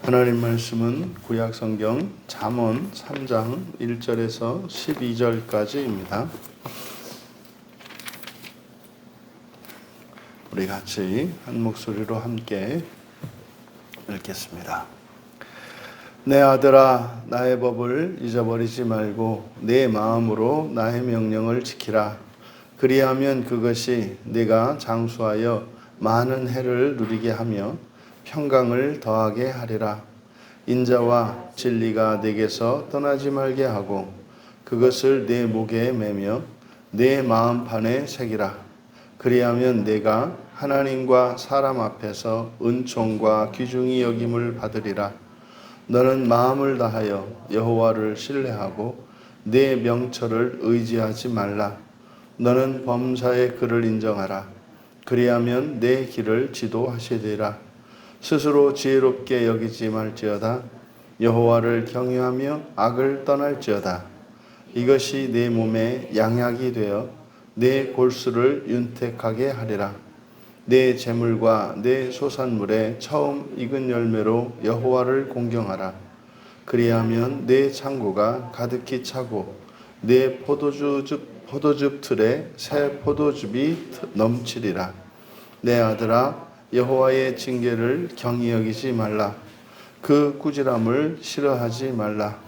하나님 말씀은 구약 성경 잠언 3장 1절에서 12절까지입니다. 우리 같이 한 목소리로 함께 읽겠습니다. 내 아들아, 나의 법을 잊어버리지 말고 내 마음으로 나의 명령을 지키라. 그리하면 그것이 네가 장수하여 많은 해를 누리게 하며 평강을 더하게 하리라. 인자와 진리가 네게서 떠나지 말게 하고 그것을 내 목에 매며 내 마음판에 새기라. 그리하면 네가 하나님과 사람 앞에서 은총과 귀중히 여김을 받으리라. 너는 마음을 다하여 여호와를 신뢰하고 내 명철을 의지하지 말라. 너는 범사의 그를 인정하라. 그리하면 내 길을 지도하시리라. 스스로 지혜롭게 여기지 말지어다. 여호와를 경외하며 악을 떠날지어다. 이것이 내 몸에 양약이 되어 내 골수를 윤택하게 하리라. 내 재물과 내 소산물에 처음 익은 열매로 여호와를 공경하라. 그리하면 내 창고가 가득히 차고 내 포도즙 틀에 새 포도즙이 넘치리라. 내 아들아, 여호와의 징계를 경히 여기지 말라. 그 꾸지람을 싫어하지 말라.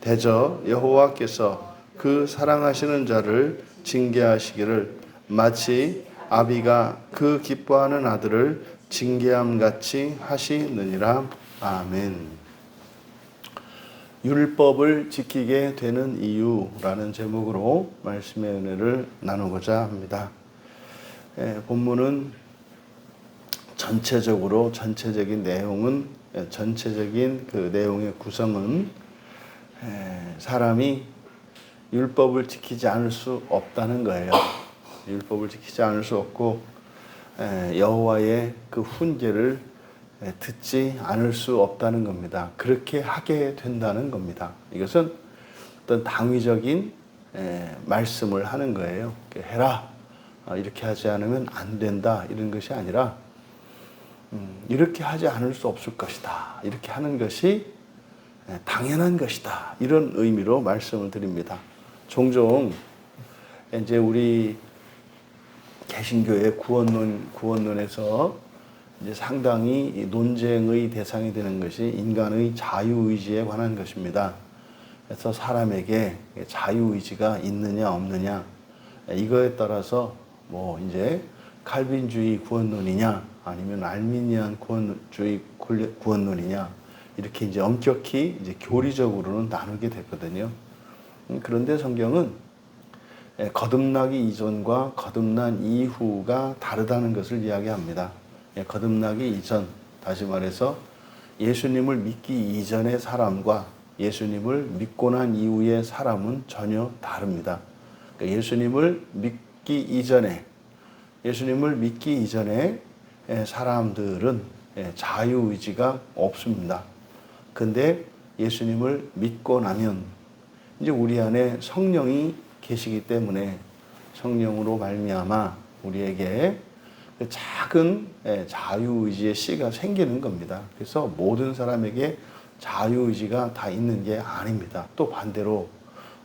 대저 여호와께서 그 사랑하시는 자를 징계하시기를 마치 아비가 그 기뻐하는 아들을 징계함같이 하시느니라. 아멘. 율법을 지키게 되는 이유라는 제목으로 말씀의 은혜를 나누고자 합니다. 본문은 전체적인 그 내용의 구성은 사람이 율법을 지키지 않을 수 없다는 거예요. 율법을 지키지 않을 수 없고 여호와의 그 훈계를 듣지 않을 수 없다는 겁니다. 그렇게 하게 된다는 겁니다. 이것은 어떤 당위적인 말씀을 하는 거예요. 해라, 이렇게 하지 않으면 안 된다, 이런 것이 아니라 이렇게 하지 않을 수 없을 것이다, 이렇게 하는 것이 당연한 것이다, 이런 의미로 말씀을 드립니다. 종종 이제 우리 개신교의 구원론에서 이제 상당히 논쟁의 대상이 되는 것이 인간의 자유의지에 관한 것입니다. 그래서 사람에게 자유의지가 있느냐 없느냐, 이거에 따라서 뭐 이제 칼빈주의 구원론이냐 아니면 알미니안 구원론이냐, 이렇게 이제 엄격히 이제 교리적으로는 나누게 됐거든요. 그런데 성경은 거듭나기 이전과 거듭난 이후가 다르다는 것을 이야기합니다. 거듭나기 이전, 다시 말해서 예수님을 믿기 이전의 사람과 예수님을 믿고 난 이후의 사람은 전혀 다릅니다. 그러니까 예수님을 믿기 이전에 사람들은 자유의지가 없습니다. 근데 예수님을 믿고 나면 이제 우리 안에 성령이 계시기 때문에 성령으로 말미암아 우리에게 작은 자유의지의 씨가 생기는 겁니다. 그래서 모든 사람에게 자유의지가 다 있는 게 아닙니다. 또 반대로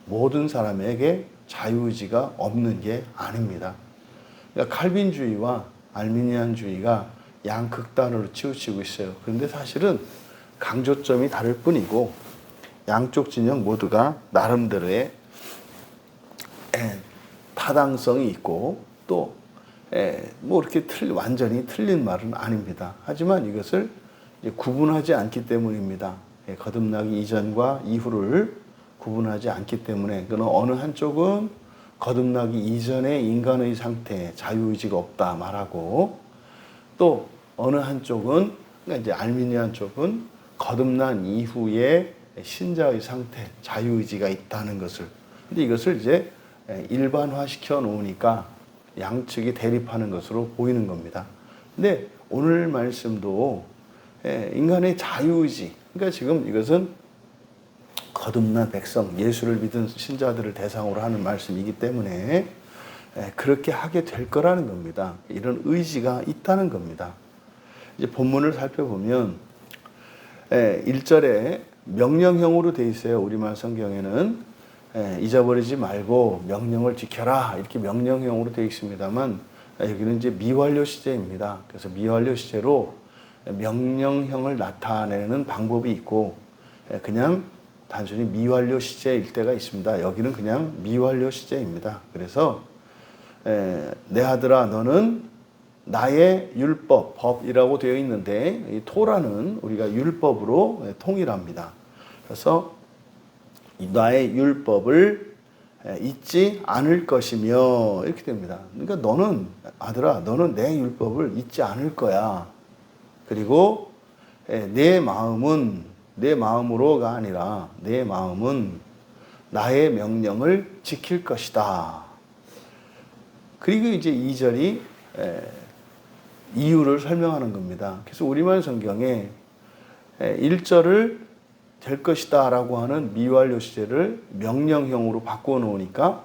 모든 사람에게 자유의지가 없는 게 아닙니다. 그러니까 칼빈주의와 알미니안주의가 양극단으로 치우치고 있어요. 그런데 사실은 강조점이 다를 뿐이고 양쪽 진영 모두가 나름대로의 타당성이 있고 또 뭐 이렇게 완전히 틀린 말은 아닙니다. 하지만 이것을 구분하지 않기 때문입니다. 거듭나기 이전과 이후를 구분하지 않기 때문에 어느 한쪽은 거듭나기 이전의 인간의 상태, 자유의지가 없다 말하고, 또 어느 한쪽은, 그러니까 이제 알미니안 쪽은 거듭난 이후의 신자의 상태, 자유의지가 있다는 것을. 근데 이것을 이제 일반화시켜 놓으니까 양측이 대립하는 것으로 보이는 겁니다. 근데 오늘 말씀도 인간의 자유의지, 그러니까 지금 이것은 거듭난 백성, 예수를 믿은 신자들을 대상으로 하는 말씀이기 때문에 그렇게 하게 될 거라는 겁니다. 이런 의지가 있다는 겁니다. 이제 본문을 살펴보면 1절에 명령형으로 돼 있어요. 우리말 성경에는 잊어버리지 말고 명령을 지켜라 이렇게 명령형으로 되어 있습니다만 여기는 이제 미완료 시제입니다. 그래서 미완료 시제로 명령형을 나타내는 방법이 있고 그냥 단순히 미완료 시제일 때가 있습니다. 여기는 그냥 미완료 시제입니다. 그래서 내 아들아 너는 나의 율법, 법이라고 되어 있는데 이 토라는 우리가 율법으로 통일합니다. 그래서 나의 율법을 잊지 않을 것이며 이렇게 됩니다. 그러니까 너는 아들아 너는 내 율법을 잊지 않을 거야. 그리고 내 마음은 내 마음으로가 아니라 내 마음은 나의 명령을 지킬 것이다. 그리고 이제 2절이 이유를 설명하는 겁니다. 그래서 우리말 성경에 1절을 될 것이다 라고 하는 미완료 시제를 명령형으로 바꾸어 놓으니까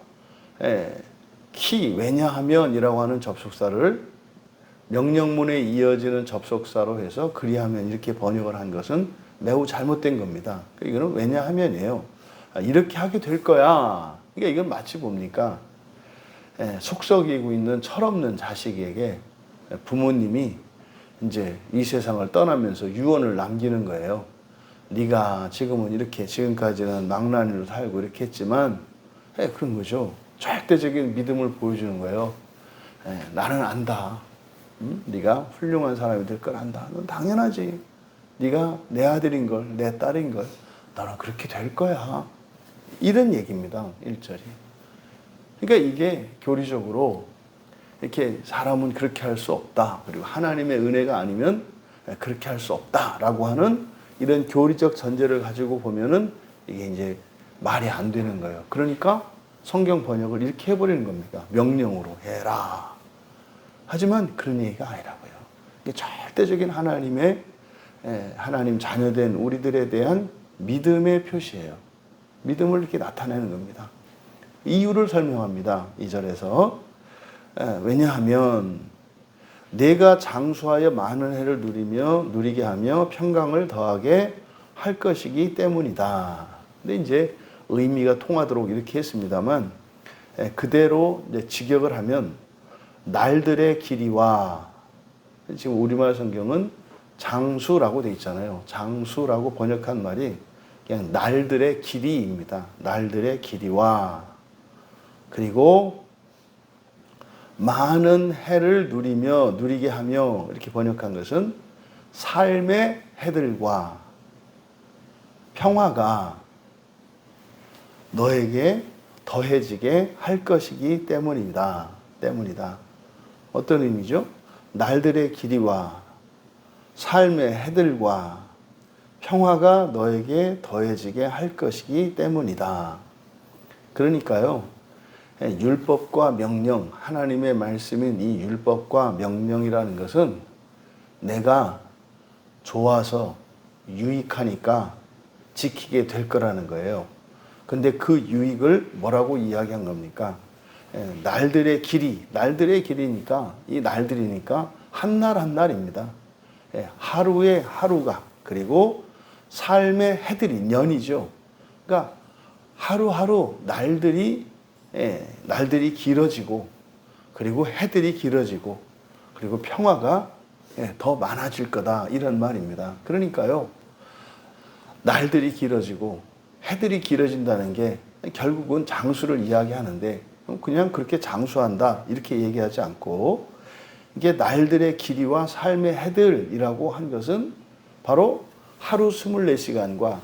왜냐하면 이라고 하는 접속사를 명령문에 이어지는 접속사로 해서 그리하면 이렇게 번역을 한 것은 매우 잘못된 겁니다. 이거는 왜냐하면이에요. 이렇게 하게 될 거야. 그러니까 이건 마치 뭡니까? 속썩이고 있는 철없는 자식에게 부모님이 이제 이 세상을 떠나면서 유언을 남기는 거예요. 네가 지금은 이렇게 지금까지는 망나니로 살고 이렇게 했지만 그런 거죠. 절대적인 믿음을 보여주는 거예요. 나는 안다. 네가 훌륭한 사람이 될 걸 안다. 넌 당연하지. 네가 내 아들인 걸, 내 딸인 걸 너는 그렇게 될 거야. 이런 얘기입니다. 1절이. 그러니까 이게 교리적으로 이렇게 사람은 그렇게 할 수 없다. 그리고 하나님의 은혜가 아니면 그렇게 할 수 없다라고 하는 이런 교리적 전제를 가지고 보면은 이게 이제 말이 안 되는 거예요. 그러니까 성경 번역을 이렇게 해버리는 겁니다. 명령으로 해라. 하지만 그런 얘기가 아니라고요. 이게 절대적인 하나님 자녀된 우리들에 대한 믿음의 표시예요. 믿음을 이렇게 나타내는 겁니다. 이유를 설명합니다. 2절에서 왜냐하면 내가 장수하여 많은 해를 누리게 하며 평강을 더하게 할 것이기 때문이다. 근데 이제 의미가 통하도록 이렇게 했습니다만 그대로 이제 직역을 하면 날들의 길이와 지금 우리말 성경은 장수라고 돼 있잖아요. 장수라고 번역한 말이 그냥 날들의 길이입니다. 날들의 길이와 그리고 많은 해를 누리게 하며 이렇게 번역한 것은 삶의 해들과 평화가 너에게 더해지게 할 것이기 때문이다. 어떤 의미죠? 날들의 길이와 삶의 해들과 평화가 너에게 더해지게 할 것이기 때문이다. 그러니까요. 율법과 명령, 하나님의 말씀인 이 율법과 명령이라는 것은 내가 좋아서 유익하니까 지키게 될 거라는 거예요. 근데 그 유익을 뭐라고 이야기한 겁니까? 날들의 길이니까 이 날들이니까 한 날 한 날입니다. 하루의 하루가 그리고 삶의 해들이 년이죠. 그러니까 하루하루 날들이 길어지고 그리고 해들이 길어지고 그리고 평화가 더 많아질 거다 이런 말입니다. 그러니까요. 날들이 길어지고 해들이 길어진다는 게 결국은 장수를 이야기하는데 그냥 그렇게 장수한다 이렇게 얘기하지 않고 이게 날들의 길이와 삶의 해들이라고 한 것은 바로 하루 24시간과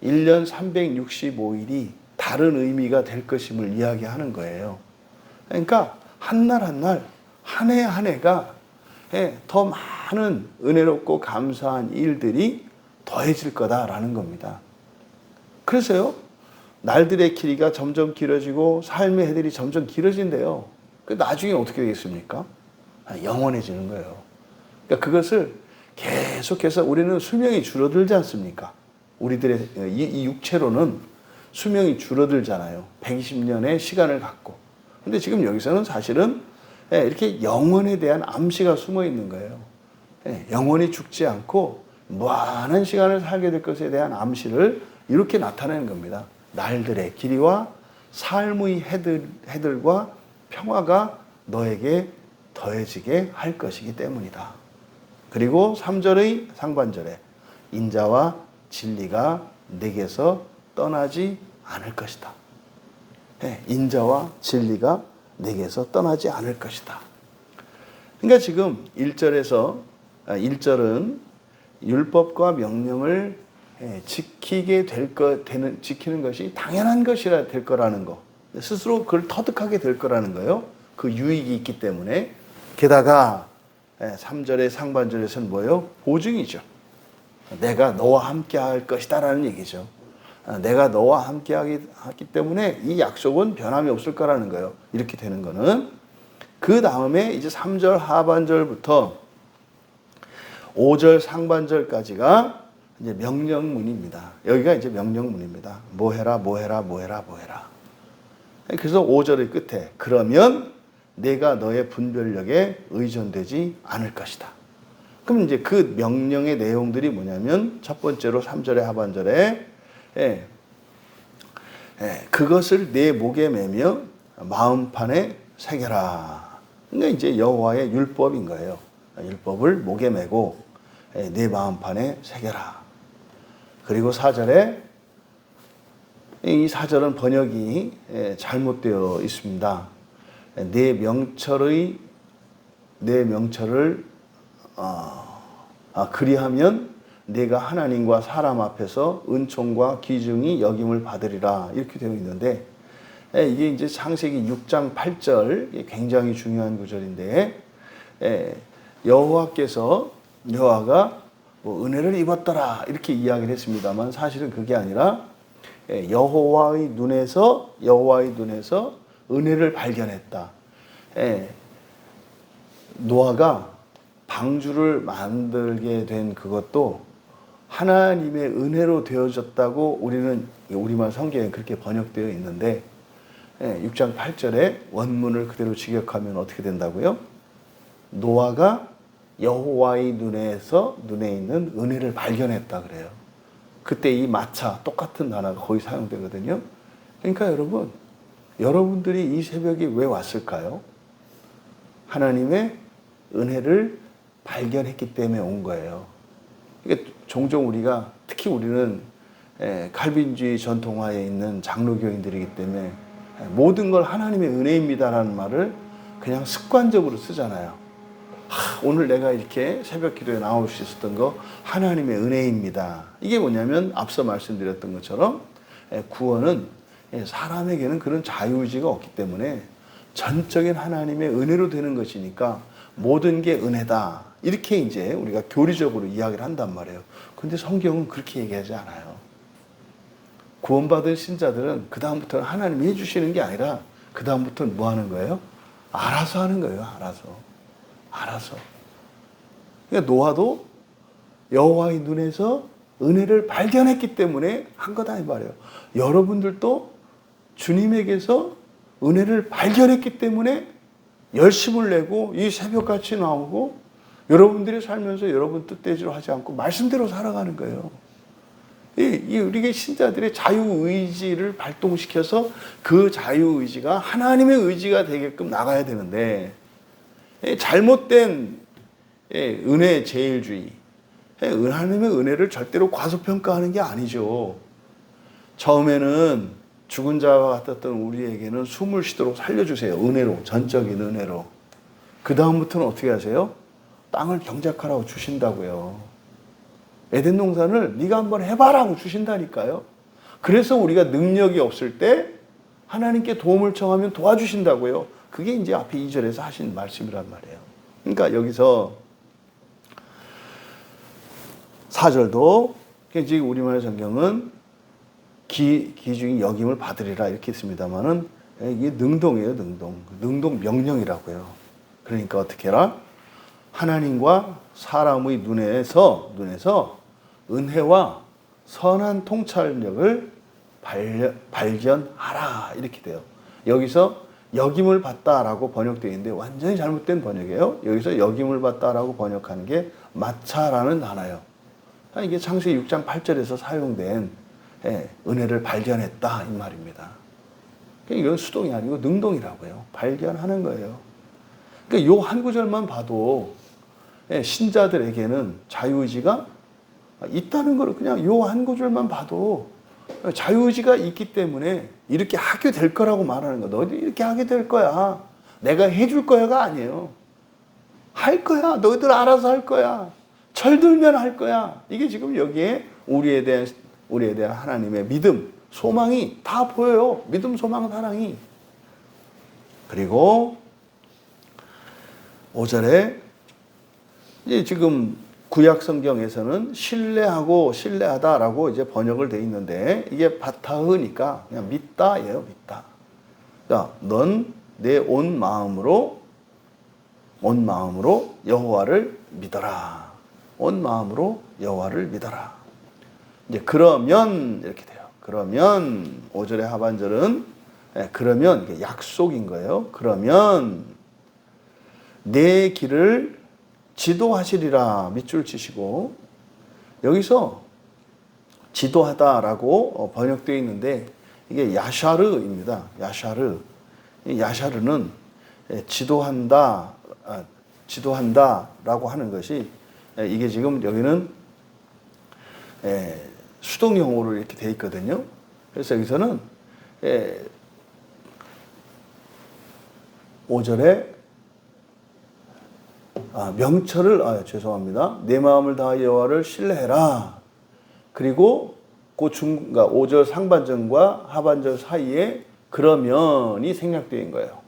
1년 365일이 다른 의미가 될 것임을 이야기하는 거예요. 그러니까 한 날 한 날, 한 해 한 해가 더 많은 은혜롭고 감사한 일들이 더해질 거다라는 겁니다. 그래서요, 날들의 길이가 점점 길어지고 삶의 해들이 점점 길어진대요. 나중에 어떻게 되겠습니까? 영원해지는 거예요. 그러니까 그것을 계속해서 우리는 수명이 줄어들지 않습니까? 우리들의 이 육체로는 수명이 줄어들잖아요. 120년의 시간을 갖고. 근데 지금 여기서는 사실은 이렇게 영원에 대한 암시가 숨어 있는 거예요. 영원히 죽지 않고 무한한 시간을 살게 될 것에 대한 암시를 이렇게 나타내는 겁니다. 날들의 길이와 삶의 해들과 평화가 너에게 더해지게 할 것이기 때문이다. 그리고 3절의 상반절에 인자와 진리가 내게서 떠나지 않을 것이다. 인자와 진리가 내게서 떠나지 않을 것이다. 그러니까 지금 1절은 율법과 명령을 지키는 것이 당연한 것이라 될 거라는 거. 스스로 그걸 터득하게 될 거라는 거예요. 그 유익이 있기 때문에. 게다가 3절의 상반절에서는 뭐예요? 보증이죠. 내가 너와 함께 할 것이다 라는 얘기죠. 내가 너와 함께 하기 때문에 이 약속은 변함이 없을 거라는 거예요. 이렇게 되는 거는. 그 다음에 이제 3절 하반절부터 5절 상반절까지가 이제 명령문입니다. 여기가 이제 명령문입니다. 뭐 해라, 뭐 해라, 뭐 해라, 뭐 해라. 그래서 5절의 끝에 그러면 내가 너의 분별력에 의존되지 않을 것이다. 그럼 이제 그 명령의 내용들이 뭐냐면 첫 번째로 3절의 하반절에 그것을 내 목에 매며 마음판에 새겨라. 그러니까 이제 여호와의 율법인 거예요. 율법을 목에 매고 내 마음판에 새겨라. 그리고 4절에 이 4절은 번역이 잘못되어 있습니다. 내 명철을 그리하면 내가 하나님과 사람 앞에서 은총과 기중이 여김을 받으리라 이렇게 되어 있는데 이게 이제 창세기 6장 8절 굉장히 중요한 구절인데 여호와가 뭐 은혜를 입었더라 이렇게 이야기를 했습니다만 사실은 그게 아니라 여호와의 눈에서 은혜를 발견했다. 노아가 방주를 만들게 된 그것도 하나님의 은혜로 되어졌다고 우리말 성경에 그렇게 번역되어 있는데 6장 8절에 원문을 그대로 직역하면 어떻게 된다고요? 노아가 여호와의 눈에 있는 은혜를 발견했다 그래요. 그때 이 마차 똑같은 단어가 거의 사용되거든요. 그러니까 여러분들이 이 새벽에 왜 왔을까요? 하나님의 은혜를 발견했기 때문에 온 거예요. 그러니까 종종 특히 우리는 칼빈주의 전통화에 있는 장로교인들이기 때문에 모든 걸 하나님의 은혜입니다라는 말을 그냥 습관적으로 쓰잖아요. 오늘 내가 이렇게 새벽 기도에 나올 수 있었던 거 하나님의 은혜입니다. 이게 뭐냐면 앞서 말씀드렸던 것처럼 구원은 사람에게는 그런 자유의지가 없기 때문에 전적인 하나님의 은혜로 되는 것이니까 모든 게 은혜다. 이렇게 이제 우리가 교리적으로 이야기를 한단 말이에요. 근데 성경은 그렇게 얘기하지 않아요. 구원받은 신자들은 그다음부터는 하나님이 해주시는 게 아니라 그다음부터는 뭐 하는 거예요? 알아서 하는 거예요. 알아서. 그러니까 노아도 여호와의 눈에서 은혜를 발견했기 때문에 한 거다 이 말이에요. 여러분들도 주님에게서 은혜를 발견했기 때문에 열심을 내고 이 새벽같이 나오고 여러분들이 살면서 여러분 뜻대로 하지 않고 말씀대로 살아가는 거예요. 우리가 신자들의 자유의지를 발동시켜서 그 자유의지가 하나님의 의지가 되게끔 나가야 되는데 잘못된 은혜 제일주의, 하나님의 은혜를 절대로 과소평가하는 게 아니죠. 처음에는 죽은 자와 같았던 우리에게는 숨을 쉬도록 살려주세요. 은혜로, 전적인 은혜로. 그 다음부터는 어떻게 하세요? 땅을 경작하라고 주신다고요. 에덴 농산을 네가 한번 해봐라고 주신다니까요. 그래서 우리가 능력이 없을 때 하나님께 도움을 청하면 도와주신다고요. 그게 이제 앞에 2절에서 하신 말씀이란 말이에요. 그러니까 여기서 4절도 지금 우리말 성경은 기중이 여김을 받으리라 이렇게 있습니다만은 이게 능동이에요. 능동 명령이라고요. 그러니까 어떻게 해라? 하나님과 사람의 눈에서 은혜와 선한 통찰력을 발견하라 이렇게 돼요. 여기서 여김을 받다라고 번역되어 있는데 완전히 잘못된 번역이에요. 여기서 여김을 받다라고 번역하는 게 마차라는 단어예요. 이게 창세기 6장 8절에서 사용된 은혜를 발견했다 이 말입니다. 이건 수동이 아니고 능동이라고요. 발견하는 거예요. 그러니까 요 한 구절만 봐도 신자들에게는 자유의지가 있다는 걸 그냥 요 한 구절만 봐도 자유의지가 있기 때문에 이렇게 하게 될 거라고 말하는 거. 너희들 이렇게 하게 될 거야. 내가 해줄 거야가 아니에요. 할 거야. 너희들 알아서 할 거야. 철들면 할 거야. 이게 지금 여기에 우리에 대한 하나님의 믿음, 소망이 다 보여요. 믿음, 소망, 사랑이. 그리고 5절에 이제 지금 구약 성경에서는 신뢰하고 신뢰하다라고 이제 번역을 돼 있는데 이게 바타흐니까 그냥 믿다예요, 믿다. 자, 넌 내 온 마음으로 여호와를 믿어라. 온 마음으로 여호와를 믿어라. 이제 그러면 이렇게 돼요. 그러면 5절의 하반절은 그러면 이게 약속인 거예요. 그러면 내 길을 지도하시리라 밑줄 치시고 여기서 지도하다라고 번역되어 있는데 이게 야샤르입니다. 야샤르. 이 야샤르는 지도한다라고 하는 것이 이게 지금 여기는 수동 용어로 이렇게 되어 있거든요. 그래서 여기서는 5절에 명철을 죄송합니다. 내 마음을 다하여 여호와를 신뢰해라. 그리고 그러니까 5절 상반절과 하반절 사이에 그러면이 생략되어 있는 거예요.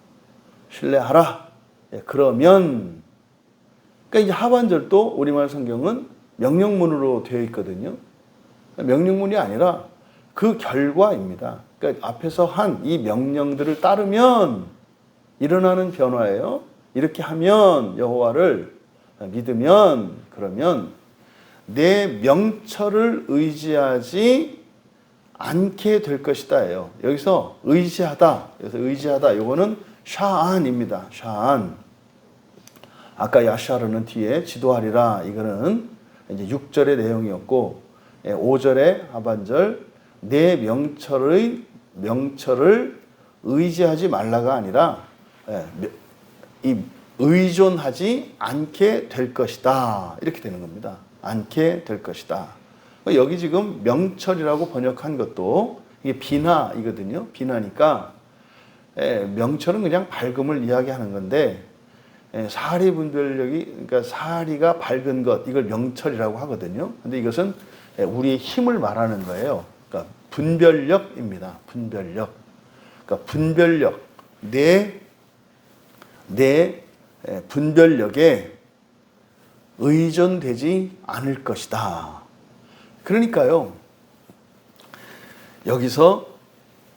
신뢰하라. 그러면 그러니까 이제 하반절도 우리말 성경은 명령문으로 되어 있거든요. 명령문이 아니라 그 결과입니다. 그러니까 앞에서 한 이 명령들을 따르면 일어나는 변화예요. 이렇게 하면 여호와를 믿으면 그러면 내 명철을 의지하지 않게 될 것이다예요. 여기서 의지하다. 여기서 의지하다. 이거는 샤안입니다. 샤안. 아까 야샤르는 뒤에 지도하리라. 이거는 이제 6절의 내용이었고 5절의 하반절 내 명철을 의지하지 말라가 아니라 이 의존하지 않게 될 것이다. 이렇게 되는 겁니다. 않게 될 것이다. 여기 지금 명철이라고 번역한 것도 이게 비나이거든요. 비나니까 명철은 그냥 밝음을 이야기하는 건데 사리 분별력이 그러니까 사리가 밝은 것 이걸 명철이라고 하거든요. 근데 이것은 우리의 힘을 말하는 거예요. 그러니까 분별력입니다. 분별력. 그러니까 분별력 내 분별력에 의존되지 않을 것이다. 그러니까요, 여기서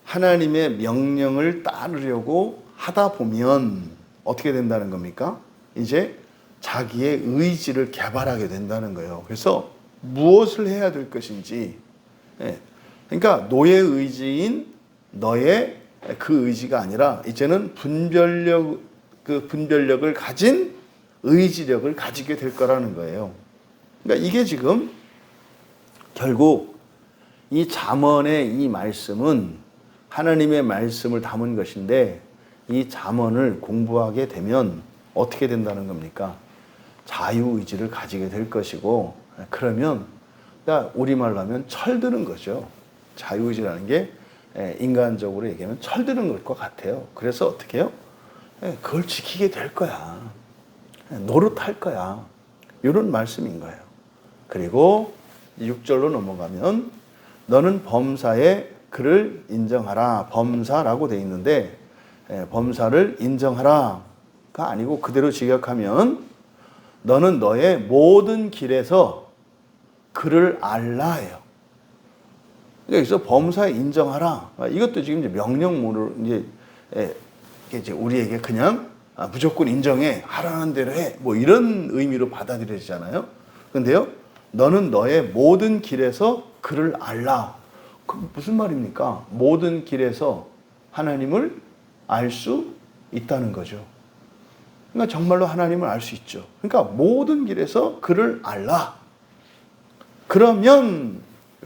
하나님의 명령을 따르려고 하다 보면 어떻게 된다는 겁니까? 이제 자기의 의지를 개발하게 된다는 거예요. 그래서 무엇을 해야 될 것인지, 그러니까 노예 의지인 너의 그 의지가 아니라 이제는 그 분별력을 가진 의지력을 가지게 될 거라는 거예요. 그러니까 이게 지금 결국 이 잠언의 이 말씀은 하나님의 말씀을 담은 것인데 이 잠언을 공부하게 되면 어떻게 된다는 겁니까? 자유의지를 가지게 될 것이고 그러면 그러니까 우리말로 하면 철드는 거죠. 자유의지라는 게 인간적으로 얘기하면 철드는 것과 같아요. 그래서 어떻게 해요? 그걸 지키게 될 거야. 노릇할 거야. 이런 말씀인 거예요. 그리고 6절로 넘어가면 너는 범사의 그를 인정하라. 범사라고 돼 있는데 범사를 인정하라가 아니고 그대로 직역하면 너는 너의 모든 길에서 그를 알라예요. 여기서 범사 인정하라. 이것도 지금 이제 명령문으로 이제 우리에게 그냥 무조건 인정해. 하라는 대로 해. 뭐 이런 의미로 받아들여지잖아요. 근데요. 너는 너의 모든 길에서 그를 알라. 그 무슨 말입니까? 모든 길에서 하나님을 알 수 있다는 거죠. 그러니까 정말로 하나님을 알 수 있죠. 그러니까 모든 길에서 그를 알라. 그러면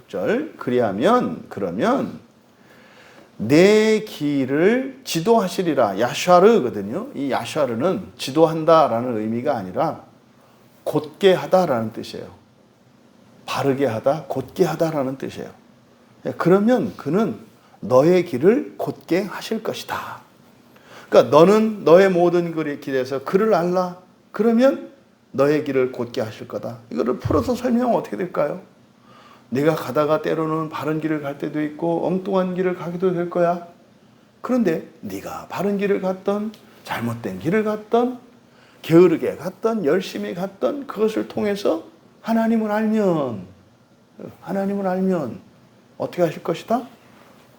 6절 그러면 내 길을 지도하시리라. 야샤르거든요. 이 야샤르는 지도한다라는 의미가 아니라 곧게 하다라는 뜻이에요. 바르게 하다, 곧게 하다라는 뜻이에요. 그러면 그는 너의 길을 곧게 하실 것이다. 그러니까 너는 너의 모든 길에서 그를 알라. 그러면 너의 길을 곧게 하실 거다. 이거를 풀어서 설명하면 어떻게 될까요? 내가 가다가 때로는 바른 길을 갈 때도 있고 엉뚱한 길을 가기도 될 거야. 그런데 네가 바른 길을 갔던 잘못된 길을 갔던 게으르게 갔던 열심히 갔던 그것을 통해서 하나님을 알면 어떻게 하실 것이다?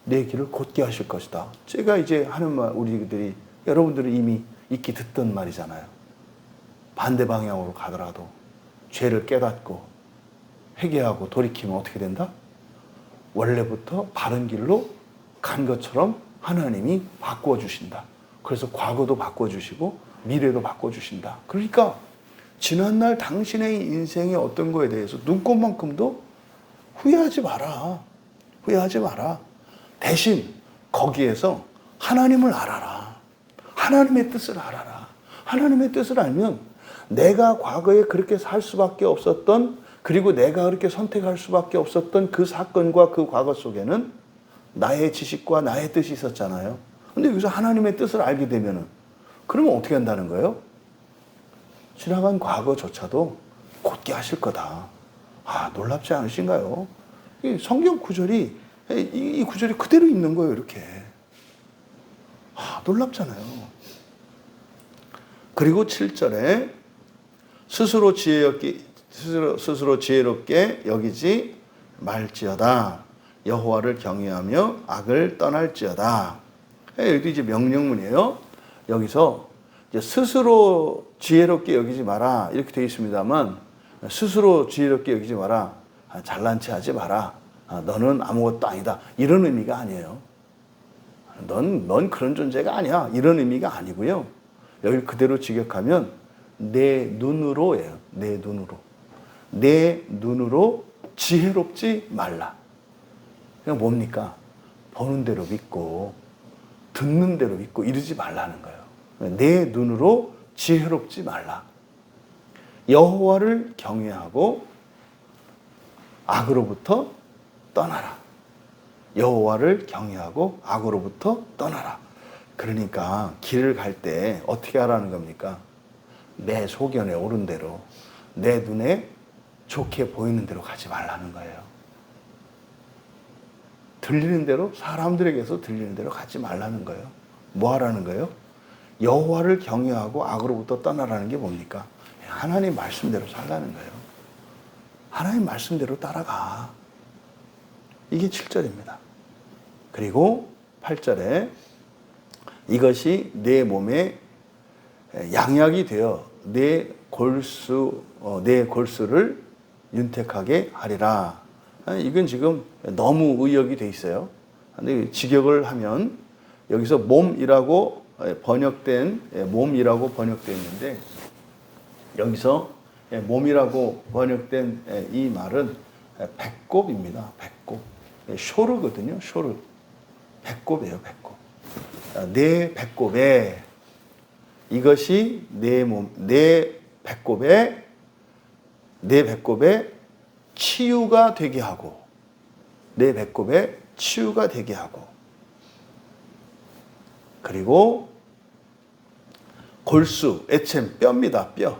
내 길을 곧게 하실 것이다. 제가 이제 하는 말, 우리들이 여러분들이 이미 익히 듣던 말이잖아요. 반대 방향으로 가더라도 죄를 깨닫고 회개하고 돌이키면 어떻게 된다? 원래부터 바른 길로 간 것처럼 하나님이 바꾸어 주신다. 그래서 과거도 바꿔 주시고 미래도 바꿔 주신다. 그러니까 지난날 당신의 인생의 어떤 거에 대해서 눈꼽만큼도 후회하지 마라. 대신 거기에서 하나님을 알아라. 하나님의 뜻을 알아라. 하나님의 뜻을 알면 내가 과거에 그렇게 살 수밖에 없었던, 그리고 내가 그렇게 선택할 수밖에 없었던 그 사건과 그 과거 속에는 나의 지식과 나의 뜻이 있었잖아요. 근데 여기서 하나님의 뜻을 알게 되면은 그러면 어떻게 한다는 거예요? 지나간 과거조차도 곧게 하실 거다. 아, 놀랍지 않으신가요? 이 성경 구절이, 이 구절이 그대로 있는 거예요, 이렇게. 아, 놀랍잖아요. 그리고 7절에 스스로 지혜롭게 여기지 말지어다. 여호와를 경외하며 악을 떠날지어다. 여기도 이제 명령문이에요. 여기서 이제 스스로 지혜롭게 여기지 마라 이렇게 되어 있습니다만, 스스로 지혜롭게 여기지 마라, 잘난 체 하지 마라, 너는 아무것도 아니다, 이런 의미가 아니에요. 넌 그런 존재가 아니야, 이런 의미가 아니고요. 여기 그대로 직역하면 내 눈으로예요. 내 눈으로 지혜롭지 말라. 그냥 뭡니까? 보는 대로 믿고 듣는 대로 믿고 이러지 말라는 거예요. 내 눈으로 지혜롭지 말라. 여호와를 경외하고 악으로부터 떠나라. 여호와를 경외하고 악으로부터 떠나라. 그러니까 길을 갈 때 어떻게 하라는 겁니까? 내 소견에 오른 대로, 내 눈에 좋게 보이는 대로 가지 말라는 거예요. 들리는 대로, 사람들에게서 들리는 대로 가지 말라는 거예요. 뭐 하라는 거예요? 여호와를 경외하고 악으로부터 떠나라는 게 뭡니까? 하나님 말씀대로 살라는 거예요. 하나님 말씀대로 따라가. 이게 7절입니다. 그리고 8절에 이것이 내 몸에 양약이 되어 내 골수를 윤택하게 하리라. 이건 지금 너무 의역이 돼 있어요. 근데 직역을 하면 여기서 몸이라고 번역되어 있는데, 여기서 몸이라고 번역된 이 말은 배꼽입니다. 배꼽. 쇼르거든요. 쇼르. 배꼽이에요. 배꼽. 내 배꼽에, 이것이 내 배꼽에 치유가 되게 하고, 내 배꼽에 치유가 되게 하고, 그리고 골수, 에쳔, 뼈입니다. 뼈.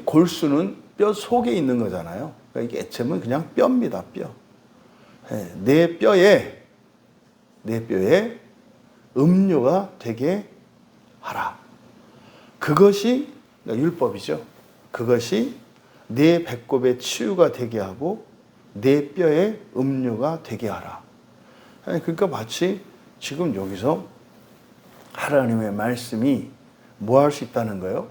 골수는 뼈 속에 있는 거잖아요. 그러니까 이게 에쳔은 그냥 뼈입니다. 뼈. 내 뼈에 음료가 되게 하라. 그것이 율법이죠. 그것이 내 배꼽에 치유가 되게 하고 내 뼈에 음료가 되게 하라. 그러니까 마치 지금 여기서 하나님의 말씀이 뭐 할 수 있다는 거예요?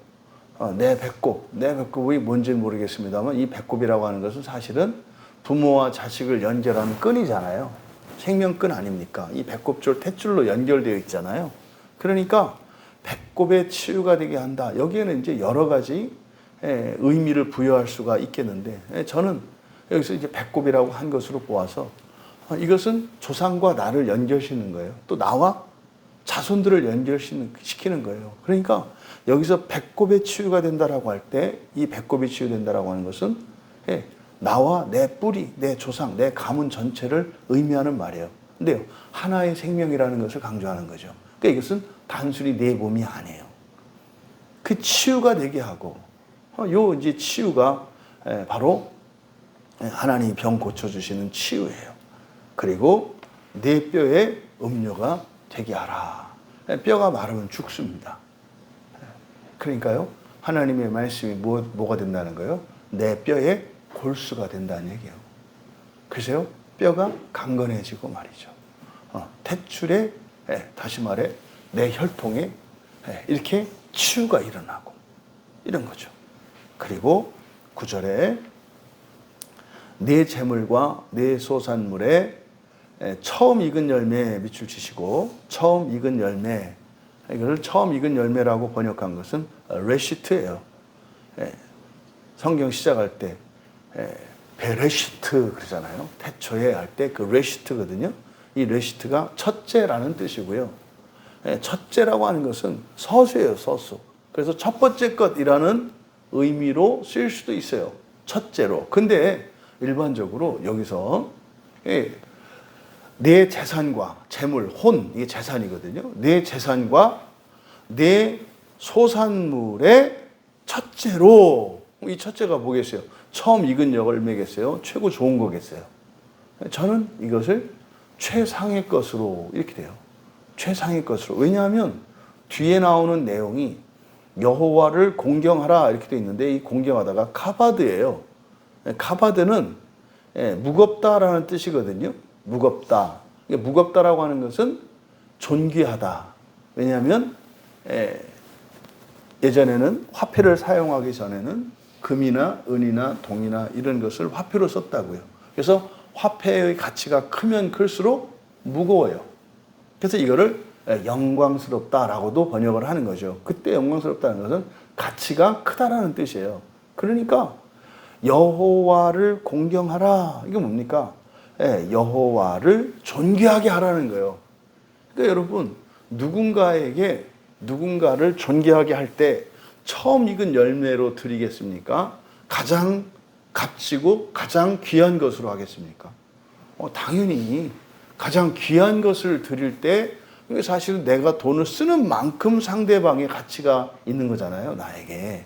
내 배꼽이 뭔지는 모르겠습니다만, 이 배꼽이라고 하는 것은 사실은 부모와 자식을 연결하는 끈이잖아요. 생명끈 아닙니까? 이 배꼽줄, 탯줄로 연결되어 있잖아요. 그러니까 배꼽에 치유가 되게 한다. 여기에는 이제 여러 가지 의미를 부여할 수가 있겠는데 저는 여기서 이제 배꼽이라고 한 것으로 보아서 이것은 조상과 나를 연결시키는 거예요. 또 나와 자손들을 연결시키는 거예요. 그러니까 여기서 배꼽의 치유가 된다라고 할 때 이 배꼽이 치유된다라고 하는 것은 나와 내 뿌리, 내 조상, 내 가문 전체를 의미하는 말이에요. 근데요, 하나의 생명이라는 것을 강조하는 거죠. 그러니까 이것은 단순히 내 몸이 아니에요. 그 치유가 되게 하고, 요 이제 치유가 바로 하나님이 병 고쳐주시는 치유예요. 그리고 내 뼈에 음료가 되게 하라. 뼈가 마르면 죽습니다. 그러니까요, 하나님의 말씀이 뭐가 된다는 거예요? 내 뼈에 골수가 된다는 얘기예요. 그래서요, 뼈가 강건해지고 말이죠. 대출에, 다시 말해, 내 혈통에 이렇게 치유가 일어나고, 이런 거죠. 그리고 9절에 네 재물과 네 소산물에 처음 익은 열매에 밑줄 치시고, 처음 익은 열매, 이걸 처음 익은 열매라고 번역한 것은 레시트예요. 성경 시작할 때 베레시트 그러잖아요. 태초에 할 때 그 레시트거든요. 이 레시트가 첫째라는 뜻이고요. 첫째라고 하는 것은 서수예요, 서수. 그래서 첫 번째 것이라는 의미로 쓰일 수도 있어요. 첫째로. 근데 일반적으로 여기서 내 재산과 재물, 혼, 이게 재산이거든요. 내 재산과 내 소산물의 첫째로, 이 첫째가 뭐겠어요? 처음 익은 열매겠어요? 최고 좋은 거겠어요? 저는 이것을 최상의 것으로 이렇게 돼요. 최상의 것으로. 왜냐하면 뒤에 나오는 내용이 여호와를 공경하라 이렇게 돼 있는데, 이 공경하다가 카바드예요. 카바드는 무겁다라는 뜻이거든요. 무겁다. 무겁다라고 하는 것은 존귀하다. 왜냐하면 예전에는 화폐를 사용하기 전에는 금이나 은이나 동이나 이런 것을 화폐로 썼다고요. 그래서 화폐의 가치가 크면 클수록 무거워요. 그래서 이거를 영광스럽다라고도 번역을 하는 거죠. 그때 영광스럽다는 것은 가치가 크다라는 뜻이에요. 그러니까 여호와를 공경하라. 이게 뭡니까? 여호와를 존귀하게 하라는 거예요. 그러니까 여러분, 누군가에게 누군가를 존귀하게 할 때 처음 익은 열매로 드리겠습니까? 가장 값지고 가장 귀한 것으로 하겠습니까? 당연히 가장 귀한 것을 드릴 때 사실은 내가 돈을 쓰는 만큼 상대방의 가치가 있는 거잖아요, 나에게.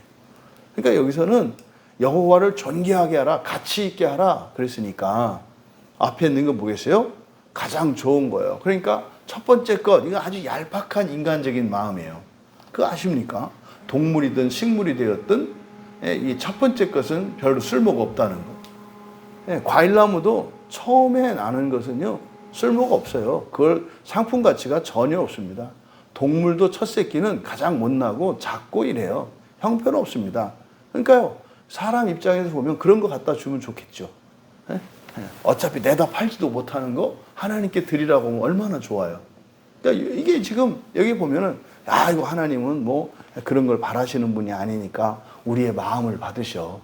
그러니까 여기서는 여호와를 존귀하게 하라, 가치 있게 하라 그랬으니까 앞에 있는 거 뭐겠어요? 가장 좋은 거예요. 그러니까 첫 번째 것, 이거 아주 얄팍한 인간적인 마음이에요. 그거 아십니까? 동물이든 식물이 되었든 이 첫 번째 것은 별로 쓸모가 없다는 거. 과일나무도 처음에 나는 것은요, 쓸모가 없어요. 그걸 상품 가치가 전혀 없습니다. 동물도 첫 새끼는 가장 못나고 작고 이래요. 형편없습니다. 그러니까요, 사람 입장에서 보면 그런 거 갖다 주면 좋겠죠. 어차피 내다 팔지도 못하는 거 하나님께 드리라고 하면 얼마나 좋아요. 그러니까 이게 지금 여기 보면은, 이거 하나님은 뭐 그런 걸 바라시는 분이 아니니까 우리의 마음을 받으셔.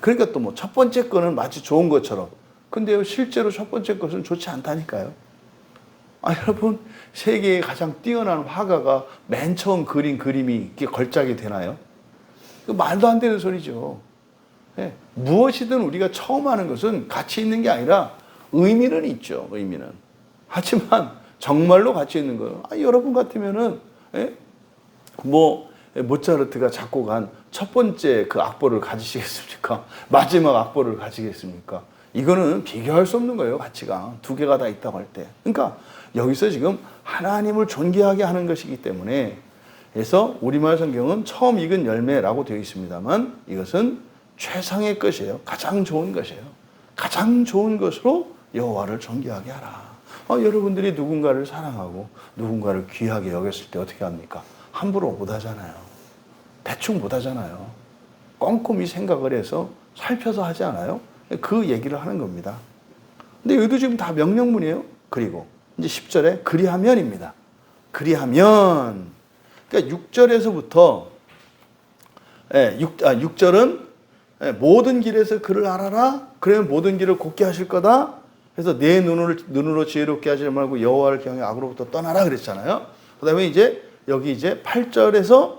그러니까 또 뭐 첫 번째 거는 마치 좋은 것처럼. 근데요, 실제로 첫 번째 것은 좋지 않다니까요. 여러분, 세계에 가장 뛰어난 화가가 맨 처음 그린 그림이 이렇게 걸작이 되나요? 말도 안 되는 소리죠. 무엇이든 우리가 처음 하는 것은 가치 있는 게 아니라 의미는 있죠, 의미는. 하지만 정말로 가치 있는 거예요. 여러분 같으면은, 모차르트가 작곡한 첫 번째 그 악보를 가지시겠습니까? 마지막 악보를 가지겠습니까? 이거는 비교할 수 없는 거예요, 가치가. 두 개가 다 있다고 할 때. 그러니까 여기서 지금 하나님을 존귀하게 하는 것이기 때문에, 그래서 우리말 성경은 처음 익은 열매라고 되어 있습니다만 이것은 최상의 것이에요. 가장 좋은 것이에요. 가장 좋은 것으로 여호와를 존귀하게 하라. 여러분들이 누군가를 사랑하고 누군가를 귀하게 여겼을 때 어떻게 합니까? 함부로 못 하잖아요. 대충 못 하잖아요. 꼼꼼히 생각을 해서 살펴서 하지 않아요? 그 얘기를 하는 겁니다. 근데 여기도 지금 다 명령문이에요. 그리고 이제 10절에 그리하면입니다. 그리하면, 그러니까 6절에서부터 6절은 모든 길에서 그를 알아라. 그러면 모든 길을 곱게 하실 거다. 그래서 내 눈으로 지혜롭게 하지 말고 여호와를 경외 악으로부터 떠나라 그랬잖아요. 그다음에 이제 여기 이제 8절에서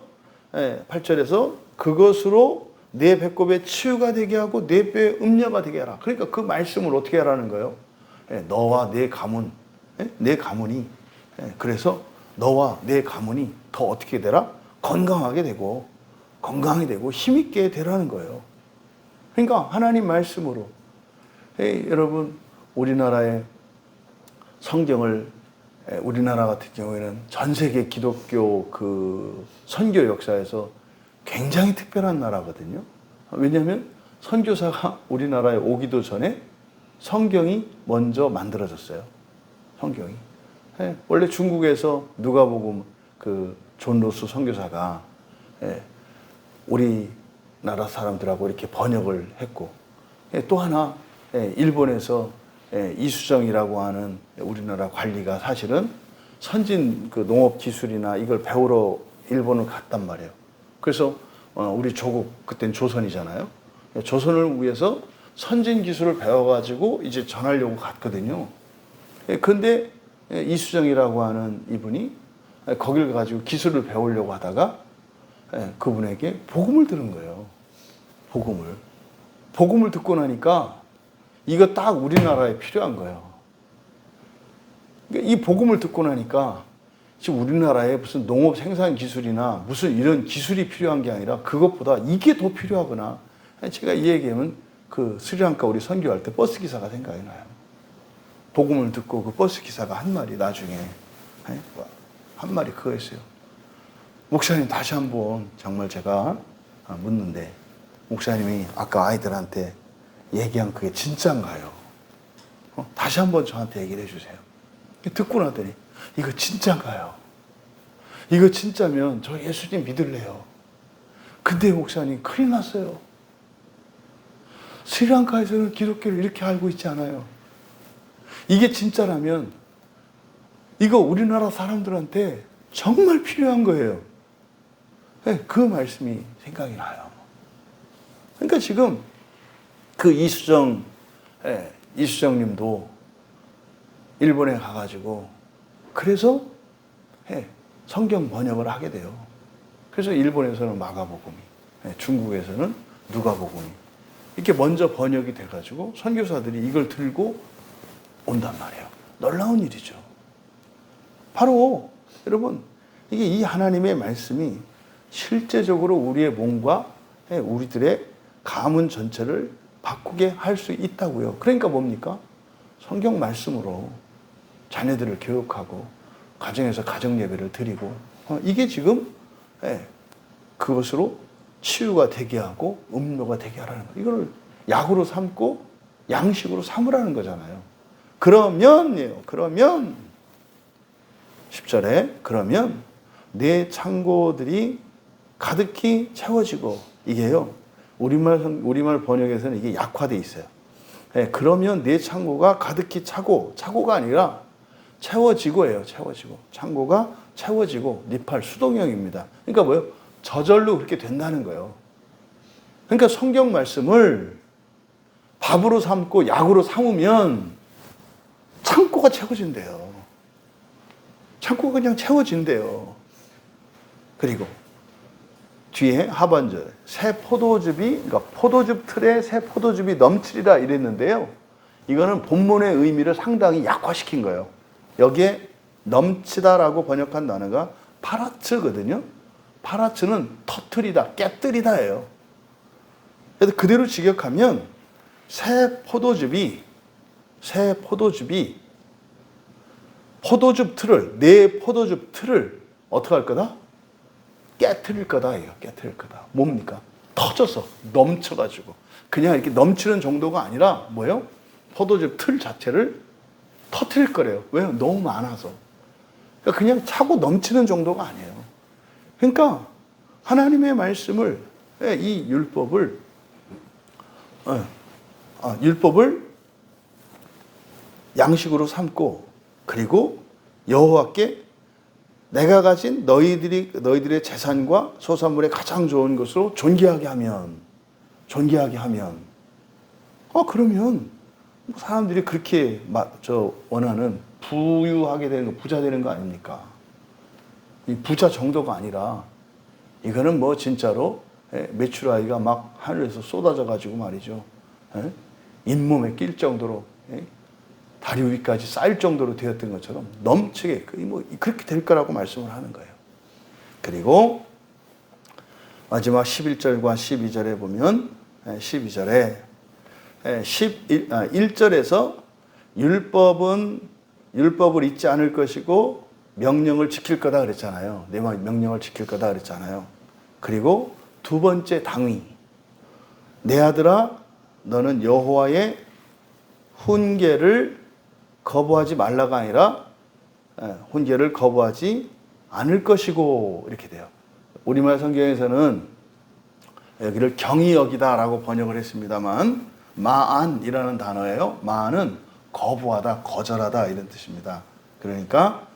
그것으로 내 배꼽에 치유가 되게 하고 내 뼈에 음녀가 되게 하라. 그러니까 그 말씀을 어떻게 하라는 거예요? 너와 내 가문, 내 가문이 그래서 너와 내 가문이 더 어떻게 되라? 건강하게 되고 힘있게 되라는 거예요. 그러니까 하나님 말씀으로 여러분 우리나라의 성경을 우리나라 같은 경우에는 전 세계 기독교 그 선교 역사에서 굉장히 특별한 나라거든요. 왜냐하면 선교사가 우리나라에 오기도 전에 성경이 먼저 만들어졌어요. 성경이. 원래 중국에서 누가복음 그 존 로스 선교사가 우리나라 사람들하고 이렇게 번역을 했고 또 하나 일본에서 이수정이라고 하는 우리나라 관리가 사실은 선진 그 농업 기술이나 이걸 배우러 일본을 갔단 말이에요. 그래서 우리 조국 그땐 조선이잖아요. 조선을 위해서 선진 기술을 배워가지고 이제 전하려고 갔거든요. 그런데 이수정이라고 하는 이분이 거길 가지고 기술을 배우려고 하다가 그분에게 복음을 들은 거예요. 복음을 듣고 나니까 이거 딱 우리나라에 필요한 거예요. 이 복음을 듣고 나니까 지금 우리나라에 무슨 농업 생산 기술이나 무슨 이런 기술이 필요한 게 아니라 그것보다 이게 더 필요하구나. 제가 이 얘기하면 그 스리랑카 우리 선교할 때 버스 기사가 생각이 나요. 복음을 듣고 그 버스 기사가 한 말이 나중에 한 말이 그거였어요. 목사님 다시 한번 정말 제가 묻는데 목사님이 아까 아이들한테 얘기한 그게 진짜인가요? 다시 한번 저한테 얘기를 해주세요. 듣고 나더니 이거 진짜인가요? 이거 진짜면 저 예수님 믿을래요. 근데 목사님 큰일 났어요. 스리랑카에서는 기독교를 이렇게 알고 있지 않아요. 이게 진짜라면 이거 우리나라 사람들한테 정말 필요한 거예요. 그 말씀이 생각이 나요. 그러니까 지금 그 이수정님도 일본에 가가지고 그래서 성경 번역을 하게 돼요. 그래서 일본에서는 마가복음이, 중국에서는 누가복음이 이렇게 먼저 번역이 돼가지고 선교사들이 이걸 들고 온단 말이에요. 놀라운 일이죠. 바로 여러분 이게 이 하나님의 말씀이 실제적으로 우리의 몸과 우리들의 가문 전체를 바꾸게 할 수 있다고요. 그러니까 뭡니까? 성경 말씀으로 자녀들을 교육하고 가정에서 가정 예배를 드리고 이게 지금 그것으로 치유가 되게 하고 음료가 되게 하라는 거예요. 이걸 약으로 삼고 양식으로 삼으라는 거잖아요. 그러면 10절에 그러면 내 창고들이 가득히 채워지고 이게요. 우리말 번역에서는 이게 약화되어 있어요. 그러면 내 창고가 가득히 차고가 아니라 채워지고예요. 채워지고. 창고가 채워지고 니팔 수동형입니다. 그러니까 뭐예요? 저절로 그렇게 된다는 거예요. 그러니까 성경 말씀을 밥으로 삼고 약으로 삼으면 창고가 채워진대요. 창고가 그냥 채워진대요. 그리고 뒤에 하반절에 새 포도즙이, 그러니까 포도즙 틀에 새 포도즙이 넘치리라 이랬는데요. 이거는 본문의 의미를 상당히 약화시킨 거예요. 여기에 넘치다라고 번역한 단어가 파라츠거든요. 파라츠는 터트리다, 깨뜨리다예요. 그래서 그대로 직역하면 새 포도즙이 포도즙 틀을, 내 포도즙 틀을 어떻게 할 거다? 깨트릴 거다. 깨트릴 거다. 뭡니까? 터져서 넘쳐가지고 그냥 이렇게 넘치는 정도가 아니라 뭐예요? 포도즙 틀 자체를 터트릴 거래요. 왜요? 너무 많아서. 그러니까 그냥 차고 넘치는 정도가 아니에요. 그러니까 하나님의 말씀을, 이 율법을 양식으로 삼고 그리고 여호와께 내가 가진 너희들의 재산과 소산물의 가장 좋은 것으로 존귀하게 하면 그러면 사람들이 그렇게 원하는 부유하게 되는 거, 부자 되는 거 아닙니까? 이 부자 정도가 아니라 이거는 뭐 진짜로 메추라기가 막 하늘에서 쏟아져 가지고 말이죠. 잇몸에 낄 정도로 다리 위까지 쌓일 정도로 되었던 것처럼 넘치게 그렇게 될 거라고 말씀을 하는 거예요. 그리고 마지막 11절과 12절에 보면 12절에 1절에서 율법을 잊지 않을 것이고 명령을 지킬 거다 그랬잖아요. 내 명령을 지킬 거다 그랬잖아요. 그리고 두 번째 당위, 내 아들아 너는 여호와의 훈계를 거부하지 말라가 아니라 훈계를 거부하지 않을 것이고 이렇게 돼요. 우리말 성경에서는 여기를 경히 여기다라고 번역을 했습니다만 마안이라는 단어예요. 마안은 거부하다, 거절하다 이런 뜻입니다. 그러니까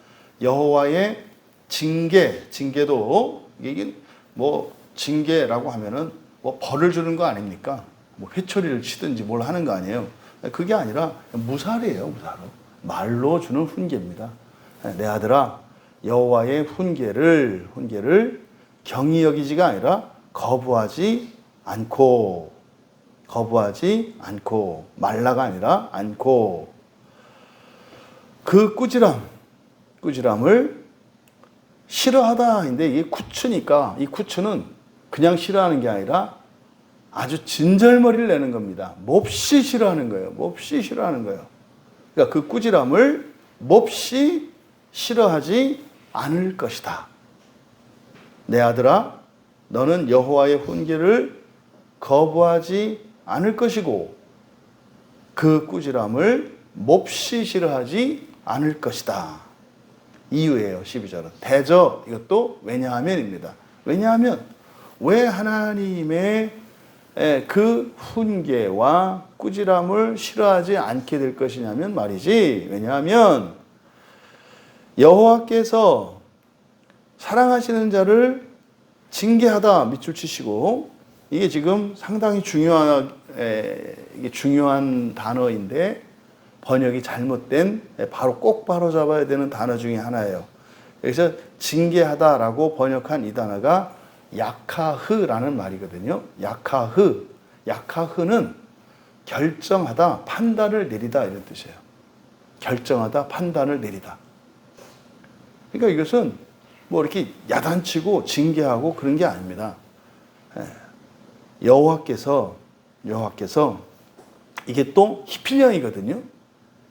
여호와의 징계도 이게 뭐 징계라고 하면은 뭐 벌을 주는 거 아닙니까? 뭐 회초리를 치든지 뭘 하는 거 아니에요. 그게 아니라 무사리예요, 무사로. 말로 주는 훈계입니다. 내 아들아, 여호와의 훈계를 경히 여기지가 아니라 거부하지 않고 말라가 아니라 않고 그 꾸지람을 싫어하다인데 이게 쿠츠니까 이 쿠츠는 그냥 싫어하는 게 아니라 아주 진절머리를 내는 겁니다. 몹시 싫어하는 거예요. 그러니까 그 꾸지람을 몹시 싫어하지 않을 것이다. 내 아들아, 너는 여호와의 훈계를 거부하지 않을 것이고 그 꾸지람을 몹시 싫어하지 않을 것이다. 이유예요. 12절은. 대저 이것도 왜냐하면입니다. 왜냐하면 왜 하나님의 그 훈계와 꾸지람을 싫어하지 않게 될 것이냐면 말이지. 왜냐하면 여호와께서 사랑하시는 자를 징계하다 밑줄 치시고 이게 지금 상당히 중요한 단어인데 번역이 잘못된 꼭 바로 잡아야 되는 단어 중에 하나예요. 여기서 징계하다라고 번역한 이 단어가 야카흐라는 말이거든요. 야카흐는 결정하다, 판단을 내리다 이런 뜻이에요. 결정하다, 판단을 내리다. 그러니까 이것은 뭐 이렇게 야단치고 징계하고 그런 게 아닙니다. 여호와께서 이게 또 히필령이거든요.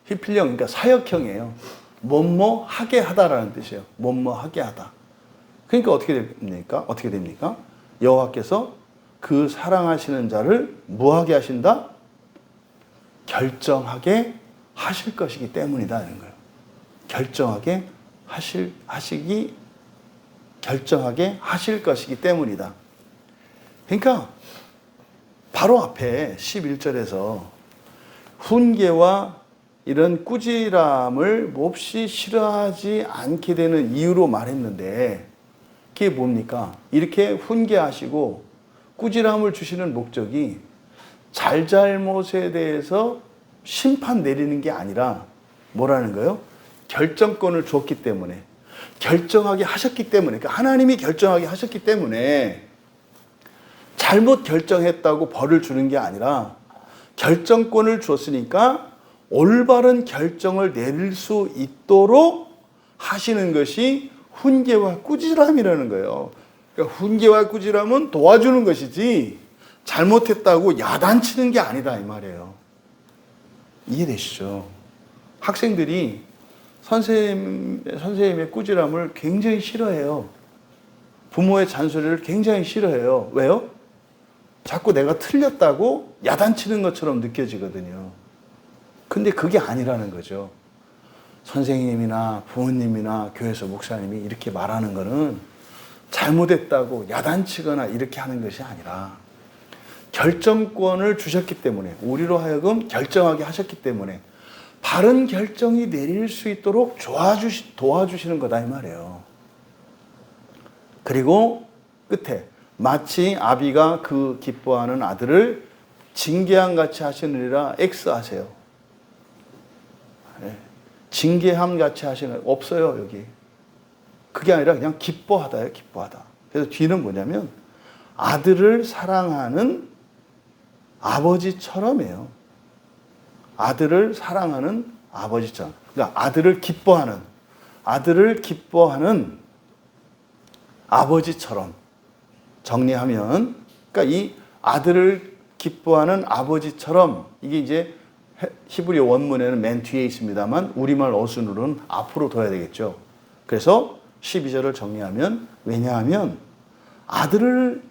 히필령 그러니까 사역형이에요. 뭐뭐 하게 하다라는 뜻이에요. 뭐뭐 하게 하다. 그러니까 어떻게 됩니까? 여호와께서 그 사랑하시는 자를 뭐하게 하신다? 결정하게 하실 것이기 때문이다 이런 거예요. 결정하게 하실 것이기 때문이다. 그러니까 바로 앞에 11절에서 훈계와 이런 꾸지람을 몹시 싫어하지 않게 되는 이유로 말했는데 그게 뭡니까? 이렇게 훈계하시고 꾸지람을 주시는 목적이 잘잘못에 대해서 심판 내리는 게 아니라 뭐라는 거예요? 결정권을 줬기 때문에 결정하게 하셨기 때문에 그러니까 하나님이 결정하게 하셨기 때문에 잘못 결정했다고 벌을 주는 게 아니라 결정권을 줬으니까 올바른 결정을 내릴 수 있도록 하시는 것이 훈계와 꾸지람이라는 거예요. 그러니까 훈계와 꾸지람은 도와주는 것이지 잘못했다고 야단치는 게 아니다 이 말이에요. 이해되시죠? 학생들이 선생님의 꾸지람을 굉장히 싫어해요. 부모의 잔소리를 굉장히 싫어해요. 왜요? 자꾸 내가 틀렸다고 야단치는 것처럼 느껴지거든요. 근데 그게 아니라는 거죠. 선생님이나 부모님이나 교회에서 목사님이 이렇게 말하는 거는 잘못했다고 야단치거나 이렇게 하는 것이 아니라 결정권을 주셨기 때문에 우리로 하여금 결정하게 하셨기 때문에 바른 결정이 내릴 수 있도록 도와주시는 거다 이 말이에요. 그리고 끝에 마치 아비가 그 기뻐하는 아들을 징계함 같이 하시느니라 X하세요. 징계함 같이 하시는 없어요 여기. 그게 아니라 그냥 기뻐하다예요. 기뻐하다. 그래서 뒤는 뭐냐면 아들을 사랑하는 아버지처럼이에요. 아들을 사랑하는 아버지처럼. 그러니까 아들을 기뻐하는 아버지처럼 정리하면, 그러니까 이 아들을 기뻐하는 아버지처럼, 이게 이제 히브리 원문에는 맨 뒤에 있습니다만 우리말 어순으로는 앞으로 둬야 되겠죠. 그래서 12절을 정리하면, 왜냐하면 아들을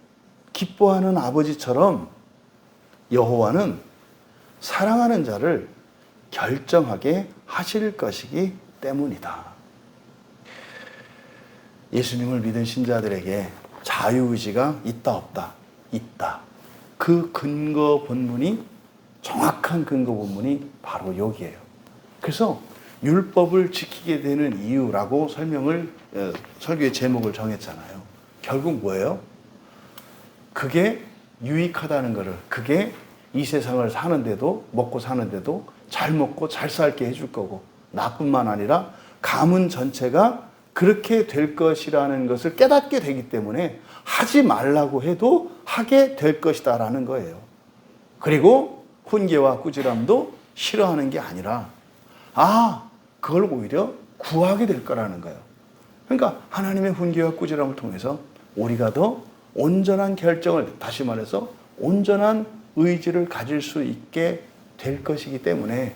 기뻐하는 아버지처럼 여호와는 사랑하는 자를 결정하게 하실 것이기 때문이다. 예수님을 믿은 신자들에게 자유의지가 있다 없다? 있다. 그 근거 본문이, 정확한 근거 본문이 바로 여기에요. 그래서 율법을 지키게 되는 이유라고 설교의 제목을 정했잖아요. 결국 뭐예요? 그게 유익하다는 거를, 그게 이 세상을 사는데도, 먹고 사는데도 잘 먹고 잘 살게 해줄 거고, 나뿐만 아니라 가문 전체가 그렇게 될 것이라는 것을 깨닫게 되기 때문에 하지 말라고 해도 하게 될 것이다라는 거예요. 그리고 훈계와 꾸지람도 싫어하는 게 아니라, 그걸 오히려 구하게 될 거라는 거예요. 그러니까 하나님의 훈계와 꾸지람을 통해서 우리가 더 온전한 결정을, 다시 말해서 온전한 의지를 가질 수 있게 될 것이기 때문에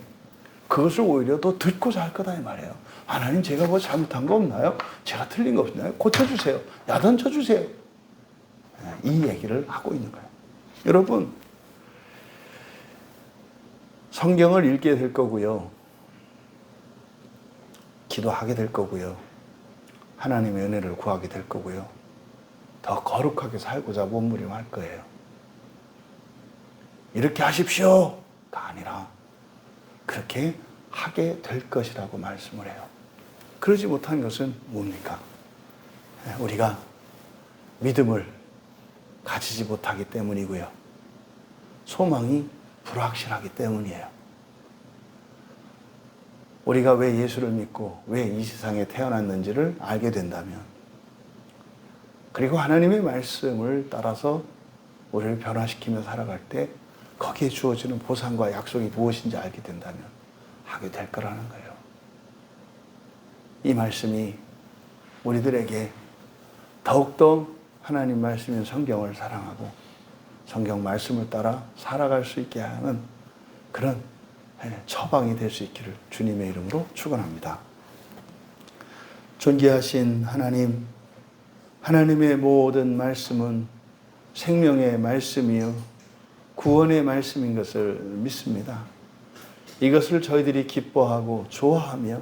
그것을 오히려 더 듣고 살 거다 이 말이에요. 하나님, 제가 뭐 잘못한 거 없나요? 제가 틀린 거 없나요? 고쳐주세요. 야단쳐주세요. 이 얘기를 하고 있는 거예요. 여러분, 성경을 읽게 될 거고요. 기도하게 될 거고요. 하나님의 은혜를 구하게 될 거고요. 더 거룩하게 살고자 몸부림할 거예요. 이렇게 하십시오가 아니라 그렇게 하게 될 것이라고 말씀을 해요. 그러지 못한 것은 뭡니까? 우리가 믿음을 가지지 못하기 때문이고요. 소망이 불확실하기 때문이에요. 우리가 왜 예수를 믿고 왜 이 세상에 태어났는지를 알게 된다면, 그리고 하나님의 말씀을 따라서 우리를 변화시키며 살아갈 때 거기에 주어지는 보상과 약속이 무엇인지 알게 된다면 하게 될 거라는 거예요. 이 말씀이 우리들에게 더욱더 하나님 말씀인 성경을 사랑하고 성경 말씀을 따라 살아갈 수 있게 하는 그런 처방이 될 수 있기를 주님의 이름으로 축원합니다. 존귀하신 하나님, 하나님의 모든 말씀은 생명의 말씀이요 구원의 말씀인 것을 믿습니다. 이것을 저희들이 기뻐하고 좋아하며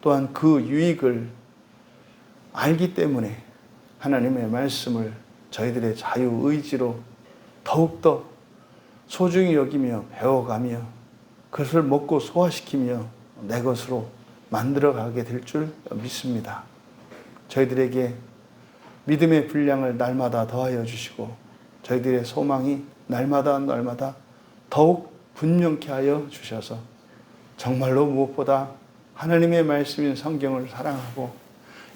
또한 그 유익을 알기 때문에 하나님의 말씀을 저희들의 자유의지로 더욱더 소중히 여기며 배워가며 그것을 먹고 소화시키며 내 것으로 만들어가게 될 줄 믿습니다. 저희들에게 믿음의 분량을 날마다 더하여 주시고 저희들의 소망이 날마다 더욱 분명케 하여 주셔서 정말로 무엇보다 하나님의 말씀인 성경을 사랑하고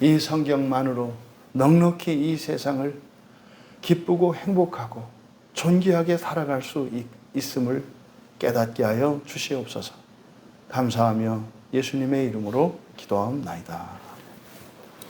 이 성경만으로 넉넉히 이 세상을 기쁘고 행복하고 존귀하게 살아갈 수 있음을 깨닫게 하여 주시옵소서. 감사하며 예수님의 이름으로 기도하옵나이다.